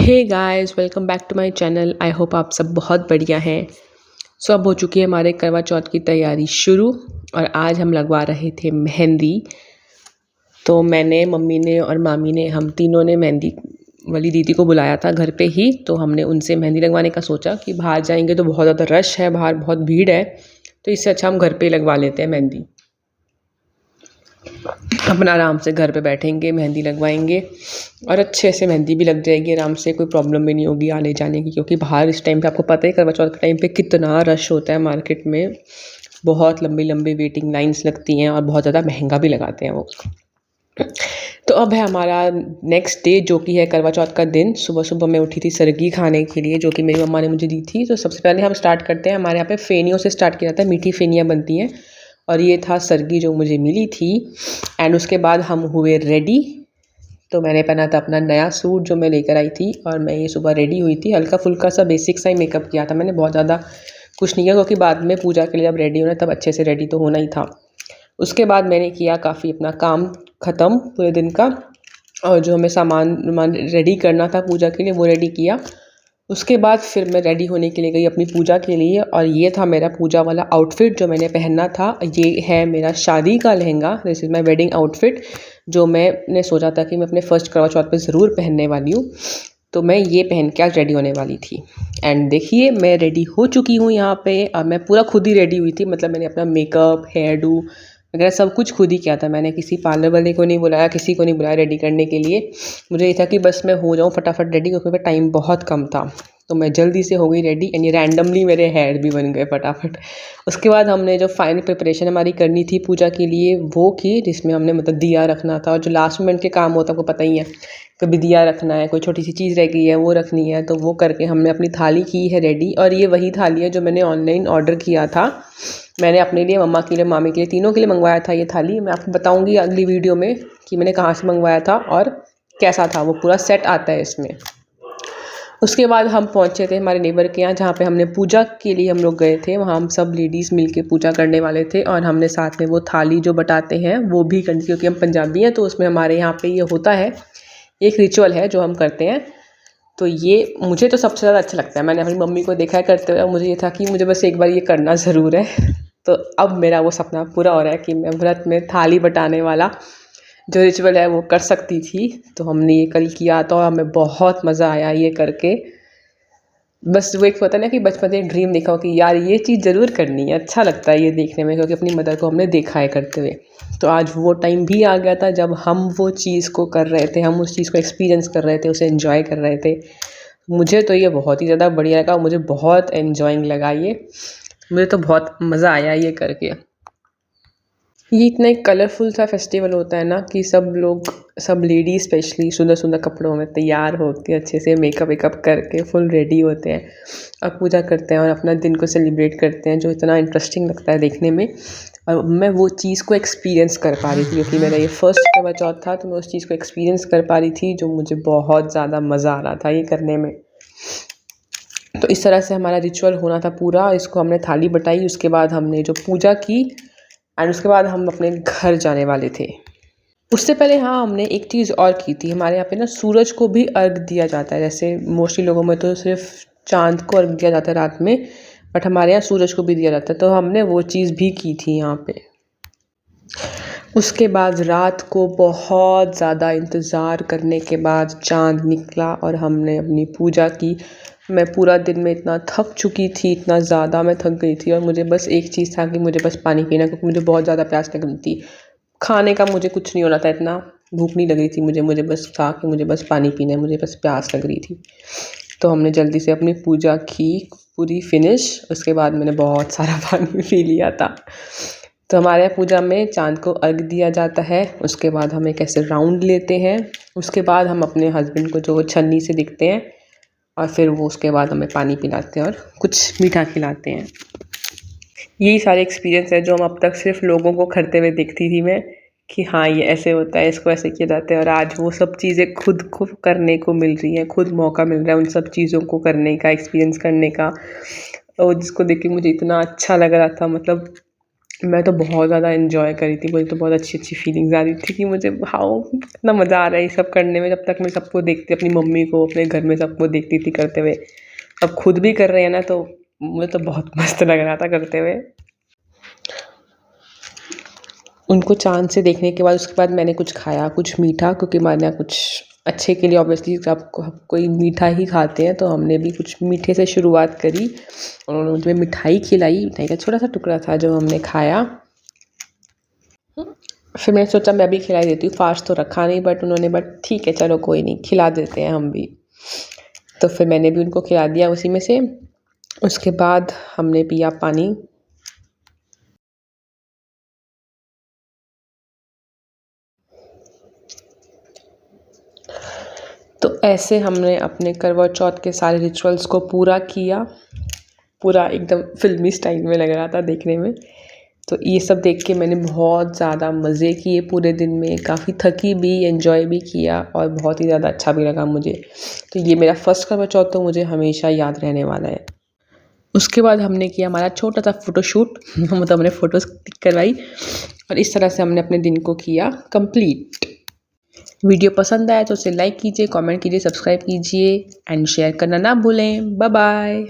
Hey guys, welcome back to my channel. I hope आप सब बहुत बढ़िया हैं। अब हो चुकी है हमारे करवा चौथ की तैयारी शुरू और आज हम लगवा रहे थे मेहंदी। तो मैंने, मम्मी ने और मामी ने, हम तीनों ने मेहंदी वाली दीदी को बुलाया था घर पे ही। तो हमने उनसे मेहंदी लगवाने का सोचा कि बाहर जाएंगे तो बहुत ज़्यादा रश है, बाहर बहुत भीड़ है, तो इससे अच्छा हम घर पे ही लगवा लेते हैं मेहंदी। अपना आराम से घर पे बैठेंगे, मेहंदी लगवाएंगे और अच्छे से मेहंदी भी लग जाएगी आराम से, कोई प्रॉब्लम भी नहीं होगी आने जाने की। क्योंकि बाहर इस टाइम पे आपको पता ही, करवा चौथ के टाइम पे कितना रश होता है मार्केट में। बहुत लंबी लंबी वेटिंग लाइंस लगती हैं और बहुत ज़्यादा महंगा भी लगाते हैं वो। तो अब है हमारा नेक्स्ट डे, जो कि है करवा चौथ का दिन। सुबह सुबह मैं उठी थी सरगी खाने के लिए, जो कि मेरी मम्मा ने मुझे दी थी। तो सबसे पहले हम स्टार्ट करते हैं, हमारे यहाँ पे फेनियों से स्टार्ट किया जाता है, मीठी फेनियाँ बनती हैं और ये था सरगी जो मुझे मिली थी। एंड उसके बाद हम हुए रेडी। तो मैंने पहना था अपना नया सूट जो मैं लेकर आई थी और मैं ये सुबह रेडी हुई थी। हल्का फुल्का सा बेसिक सा ही मेकअप किया था मैंने, बहुत ज़्यादा कुछ नहीं किया, क्योंकि बाद में पूजा के लिए जब रेडी होना तब अच्छे से रेडी तो होना ही था। उसके बाद मैंने किया काफ़ी अपना काम ख़त्म पूरे दिन का, और जो हमें सामान रेडी करना था पूजा के लिए वो रेडी किया। उसके बाद फिर मैं रेडी होने के लिए गई अपनी पूजा के लिए, और ये था मेरा पूजा वाला आउटफिट जो मैंने पहनना था। ये है मेरा शादी का lehenga, this is my wedding outfit, जो मैंने सोचा था कि मैं अपने फर्स्ट करवा चौथ पे ज़रूर पहनने वाली हूँ। तो मैं ये पहन के आज रेडी होने वाली थी। एंड देखिए मैं रेडी हो चुकी हूँ यहाँ पे। अब मैं पूरा खुद ही रेडी हुई थी, मतलब मैंने अपना मेकअप, हेयर डू वगैरह सब कुछ खुद ही किया था। मैंने किसी पार्लर वाले को नहीं बुलाया, किसी को नहीं बुलाया रेडी करने के लिए। मुझे ये था कि बस मैं हो जाऊँ फटाफट रेडी, क्योंकि मेरा टाइम बहुत कम था। तो मैं जल्दी से हो गई रेडी एंड ये रैंडमली मेरे हेयर भी बन गए फटाफट। उसके बाद हमने जो फाइनल प्रिपरेशन हमारी करनी थी पूजा के लिए वो की, जिसमें हमने मतलब दिया रखना था। और जो लास्ट मोमेंट के काम होता है आपको पता ही है, कभी दिया रखना है, कोई छोटी सी चीज़ रह गई है वो रखनी है, तो वो करके हमने अपनी थाली की है रेडी। और ये वही थाली है जो मैंने ऑनलाइन ऑर्डर किया था। मैंने अपने लिए, मम्मा के लिए, मामी के लिए, तीनों के लिए मंगवाया था ये थाली। मैं आपको बताऊंगी अगली वीडियो में कि मैंने कहाँ से मंगवाया था और कैसा था, वो पूरा सेट आता है इसमें। उसके बाद हम पहुँचे थे हमारे नेबर के यहाँ, जहाँ पे हमने पूजा के लिए हम लोग गए थे। वहाँ हम सब लेडीज़ मिलके पूजा करने वाले थे और हमने साथ में वो थाली जो बटाते हैं वो भी करनी, क्योंकि हम पंजाबी हैं तो उसमें हमारे यहाँ पे ये होता है, एक रिचुअल है जो हम करते हैं। तो ये मुझे तो सबसे ज़्यादा अच्छा लगता है। मैंने अपनी मम्मी को देखा है करते हुए, मुझे ये था कि मुझे बस एक बार ये करना ज़रूर है। तो अब मेरा वो सपना पूरा हो रहा है कि मैं व्रत में थाली बटाने वाला जो रिचुअल है वो कर सकती थी। तो हमने ये कल किया तो हमें बहुत मज़ा आया ये करके। बस वो एक होता है ना कि बचपन में ड्रीम देखा हो कि यार ये चीज़ ज़रूर करनी है, अच्छा लगता है ये देखने में, क्योंकि अपनी मदर को हमने देखा है करते हुए। तो आज वो टाइम भी आ गया था जब हम वो चीज़ को कर रहे थे, हम उस चीज़ को एक्सपीरियंस कर रहे थे, उसे एंजॉय कर रहे थे। मुझे तो ये बहुत ही ज़्यादा बढ़िया लगा, मुझे बहुत एंजॉइंग लगा ये, मुझे तो बहुत मज़ा आया ये करके। ये इतना एक कलरफुल सा फेस्टिवल होता है ना कि सब लोग, सब लेडीज स्पेशली सुंदर सुंदर कपड़ों में तैयार होकर अच्छे से मेकअप वेकअप करके फुल रेडी होते हैं और पूजा करते हैं और अपना दिन को सेलिब्रेट करते हैं, जो इतना इंटरेस्टिंग लगता है देखने में। और मैं वो चीज़ को एक्सपीरियंस कर पा रही थी, क्योंकि मेरा ये फर्स्ट करवा चौथ था, तो मैं उस चीज़ को एक्सपीरियंस कर पा रही थी, जो मुझे बहुत ज़्यादा मज़ा आ रहा था ये करने में। तो इस तरह से हमारा रिचुअल होना था पूरा। इसको हमने थाली बटाई, उसके बाद हमने जो पूजा की एंड उसके बाद हम अपने घर जाने वाले थे। उससे पहले हाँ, हमने एक चीज़ और की थी। हमारे यहाँ पे ना सूरज को भी अर्घ दिया जाता है, जैसे मोस्टली लोगों में तो सिर्फ चांद को अर्घ दिया जाता है रात में, बट हमारे यहाँ सूरज को भी दिया जाता है, तो हमने वो चीज़ भी की थी यहाँ पे। उसके बाद रात को बहुत ज़्यादा इंतज़ार करने के बाद चाँद निकला और हमने अपनी पूजा की। मैं पूरा दिन में इतना थक चुकी थी, इतना ज़्यादा मैं थक गई थी, और मुझे बस एक चीज़ था कि मुझे बस पानी पीना, क्योंकि मुझे बहुत ज़्यादा प्यास लग रही थी। खाने का मुझे कुछ नहीं हो रहा था, इतना भूख नहीं लग रही थी मुझे बस था कि मुझे बस पानी पीना है, मुझे बस प्यास लग रही थी। तो हमने जल्दी से अपनी पूजा की पूरी फिनिश। उसके बाद मैंने बहुत सारा पानी पी लिया था। तो हमारे यहाँ पूजा में चाँद को अर्घ दिया जाता है, उसके बाद हम एक ऐसे राउंड लेते हैं, उसके बाद हम अपने हस्बैंड को जो छन्नी से दिखते हैं, और फिर वो उसके बाद हमें पानी पिलाते हैं और कुछ मीठा खिलाते हैं। यही सारे एक्सपीरियंस है जो हम अब तक सिर्फ लोगों को करते हुए देखती थी मैं, कि हाँ ये ऐसे होता है, इसको ऐसे किया जाता है, और आज वो सब चीज़ें खुद को करने को मिल रही हैं, खुद मौका मिल रहा है उन सब चीज़ों को करने का, एक्सपीरियंस करने का। और जिसको देख के मुझे इतना अच्छा लग रहा था, मतलब मैं तो बहुत ज़्यादा एन्जॉय करी थी, मुझे तो बहुत अच्छी-अच्छी फीलिंग्स आ रही थी कि मुझे वाओ! कितना मज़ा आ रहा है ये सब करने में। जब तक मैं सबको देखती अपनी मम्मी को, अपने घर में सबको देखती थी करते हुए, अब खुद भी कर रहे हैं ना तो मुझे तो बहुत मस्त लग रहा था करते हुए। उनको चाँद से देखने के बाद उसके बाद मैंने कुछ खाया, कुछ मीठा क्योंकि मैंने कुछ अच्छे के लिए ऑब्वियसली सबको कोई मीठा ही खाते हैं, तो हमने भी कुछ मीठे से शुरुआत करी। उन्होंने मुझे मिठाई खिलाई, मिठाई का छोटा-सा टुकड़ा था जो हमने खाया। फिर मैंने सोचा मैं भी खिला देती हूँ, फास्ट तो रखा नहीं बट ठीक है चलो कोई नहीं, खिला देते हैं हम भी। तो फिर मैंने भी उनको खिला दिया उसी में से। उसके बाद हमने पिया पानी। तो ऐसे हमने अपने करवा चौथ के सारे रिचुअल्स को पूरा किया। पूरा एकदम फ़िल्मी स्टाइल में लग रहा था देखने में। तो ये सब देख के मैंने बहुत ज़्यादा मज़े किए पूरे दिन में, काफ़ी थकी भी, एन्जॉय भी किया और बहुत ही ज़्यादा अच्छा भी लगा मुझे। तो ये मेरा फर्स्ट करवा चौथ तो मुझे हमेशा याद रहने वाला है। उसके बाद हमने किया हमारा छोटा-सा फ़ोटोशूट मतलब हमने फ़ोटोज़ क्लिक करवाई और इस तरह से हमने अपने दिन को किया कंप्लीट। वीडियो पसंद आया तो उसे लाइक कीजिए, कमेंट कीजिए, सब्सक्राइब कीजिए एंड शेयर करना ना भूलें। Bye bye.